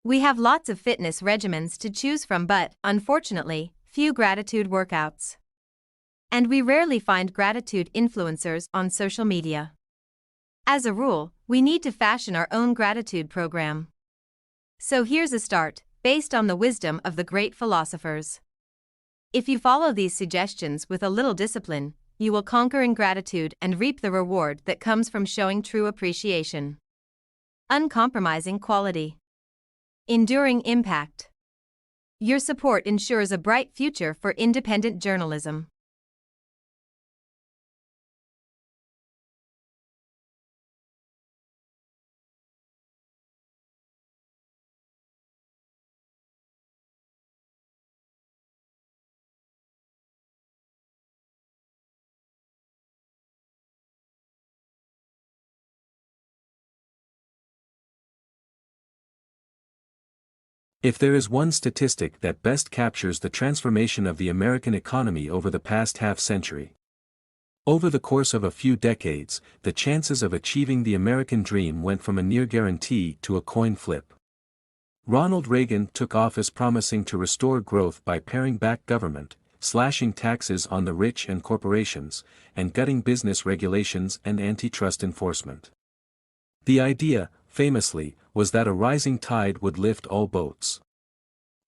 We have lots of fitness regimens to choose from, but, unfortunately, few gratitude workouts. And we rarely find gratitude influencers on social media. As a rule, we need to fashion our own gratitude program. So here's a start, based on the wisdom of the great philosophers. If you follow these suggestions with a little discipline, you will conquer ingratitude and reap the reward that comes from showing true appreciation. Uncompromising quality. Enduring impact. Your support ensures a bright future for independent journalism. If there is one statistic that best captures the transformation of the American economy over the past half-century. Over the course of a few decades, the chances of achieving the American dream went from a near guarantee to a coin flip. Ronald Reagan took office promising to restore growth by paring back government, slashing taxes on the rich and corporations, and gutting business regulations and antitrust enforcement. The idea, famously, was that a rising tide would lift all boats.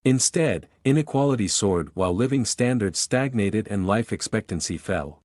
Instead, inequality soared while living standards stagnated and life expectancy fell.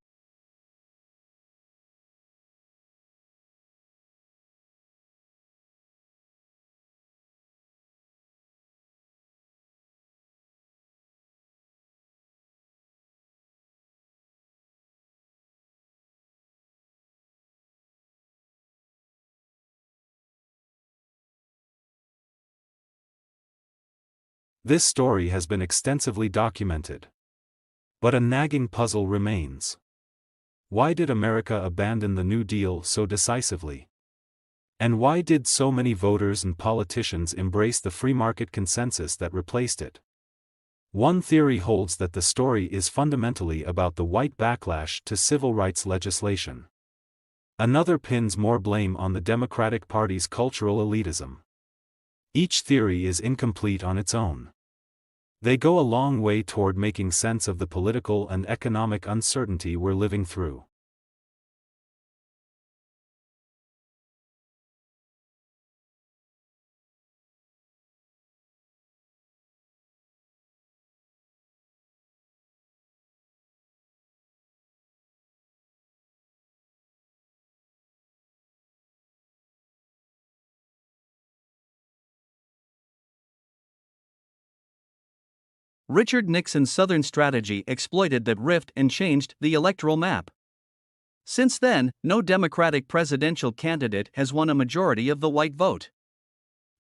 This story has been extensively documented. But a nagging puzzle remains. Why did America abandon the New Deal so decisively? And why did so many voters and politicians embrace the free market consensus that replaced it? One theory holds that the story is fundamentally about the white backlash to civil rights legislation. Another pins more blame on the Democratic Party's cultural elitism. Each theory is incomplete on its own. They go a long way toward making sense of the political and economic uncertainty we're living through. Richard Nixon's Southern strategy exploited that rift and changed the electoral map. Since then, no Democratic presidential candidate has won a majority of the white vote.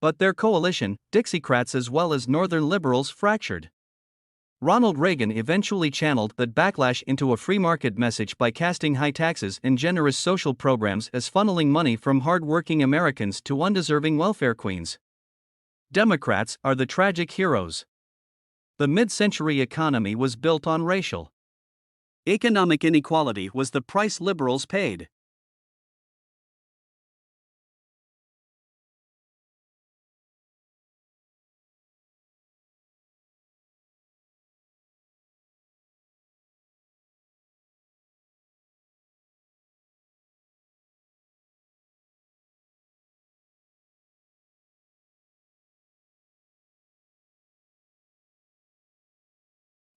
But their coalition, Dixiecrats as well as Northern liberals, fractured. Ronald Reagan eventually channeled that backlash into a free market message by casting high taxes and generous social programs as funneling money from hard-working Americans to undeserving welfare queens. Democrats are the tragic heroes. The mid-century economy was built on racial. Economic inequality was the price liberals paid.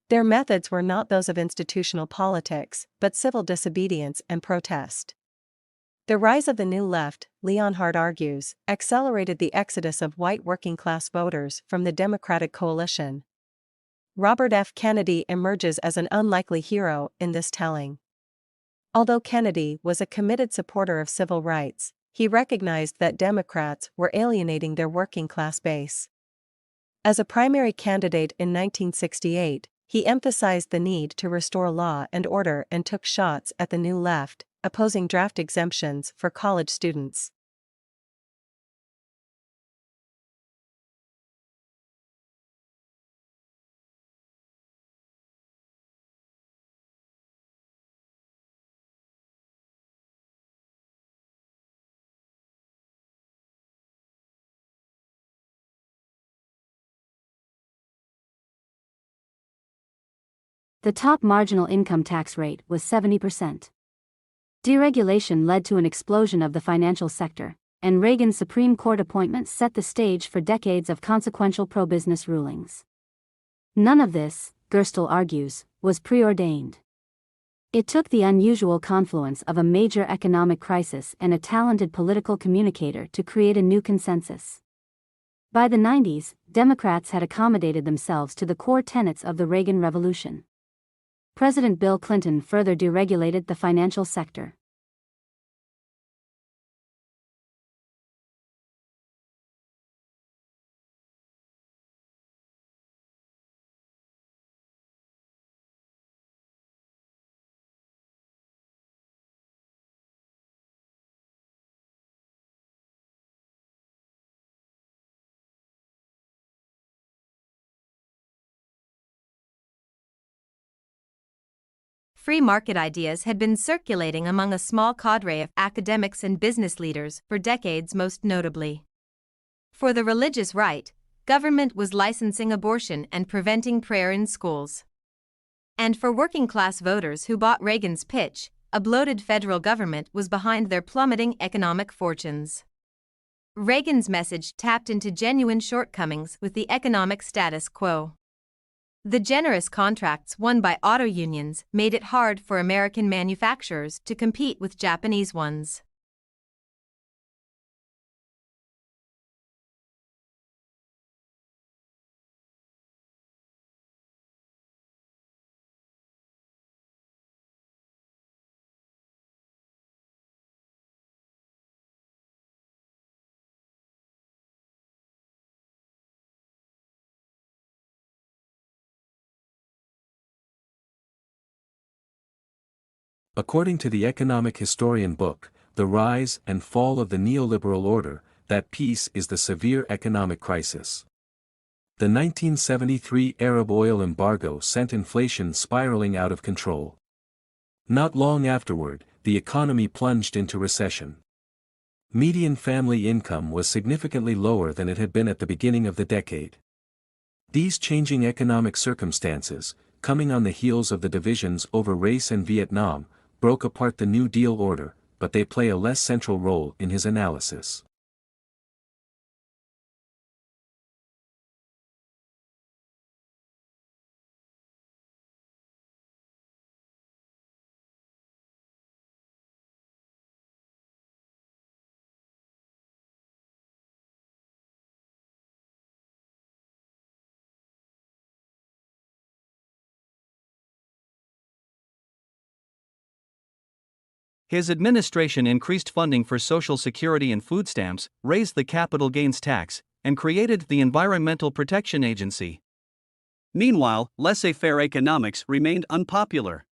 Their methods were not those of institutional politics, but civil disobedience and protest. The rise of the New Left, Leonhardt argues, accelerated the exodus of white working-class voters from the Democratic coalition. Robert F. Kennedy emerges as an unlikely hero in this telling. Although Kennedy was a committed supporter of civil rights, he recognized that Democrats were alienating their working-class base. As a primary candidate in 1968, he emphasized the need to restore law and order and took shots at the New Left, opposing draft exemptions for college students. The top marginal income tax rate was 70%. Deregulation led to an explosion of the financial sector, and Reagan's Supreme Court appointment set the stage for decades of consequential pro-business rulings. None of this, Gerstle argues, was preordained. It took the unusual confluence of a major economic crisis and a talented political communicator to create a new consensus. By the 90s, Democrats had accommodated themselves to the core tenets of the Reagan Revolution. President Bill Clinton further deregulated the financial sector. Free market ideas had been circulating among a small cadre of academics and business leaders for decades, most notably. For the religious right, government was licensing abortion and preventing prayer in schools. And for working-class voters who bought Reagan's pitch, a bloated federal government was behind their plummeting economic fortunes. Reagan's message tapped into genuine shortcomings with the economic status quo. The generous contracts won by auto unions made it hard for American manufacturers to compete with Japanese ones. According to the economic historian book, The Rise and Fall of the Neoliberal Order, that peace is the severe economic crisis. The 1973 Arab oil embargo sent inflation spiraling out of control. Not long afterward, the economy plunged into recession. Median family income was significantly lower than it had been at the beginning of the decade. These changing economic circumstances, coming on the heels of the divisions over race and Vietnam, broke apart the New Deal order, but they play a less central role in his analysis. His administration increased funding for Social Security and food stamps, raised the capital gains tax, and created the Environmental Protection Agency. Meanwhile, laissez-faire economics remained unpopular.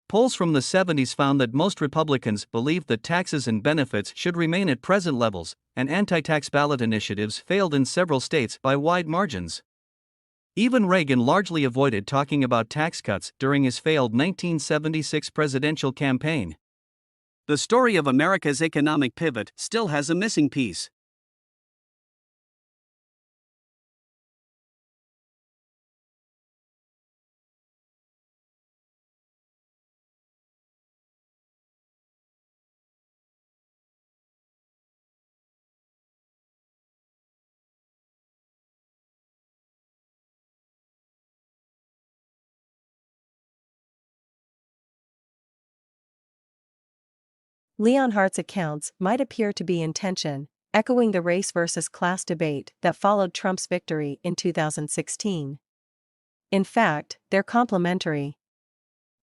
Polls from the 70s found that most Republicans believed that taxes and benefits should remain at present levels, and anti-tax ballot initiatives failed in several states by wide margins. Even Reagan largely avoided talking about tax cuts during his failed 1976 presidential campaign. The story of America's economic pivot still has a missing piece. Leonhardt's accounts might appear to be in tension, echoing the race versus class debate that followed Trump's victory in 2016. In fact, they're complementary.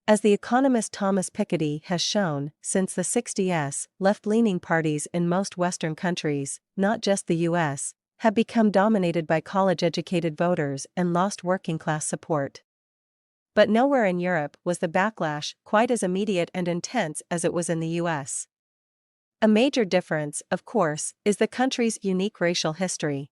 As the economist Thomas Piketty has shown, since the 60s, left-leaning parties in most Western countries, not just the US, have become dominated by college-educated voters and lost working-class support. But nowhere in Europe was the backlash quite as immediate and intense as it was in the US. A major difference, of course, is the country's unique racial history.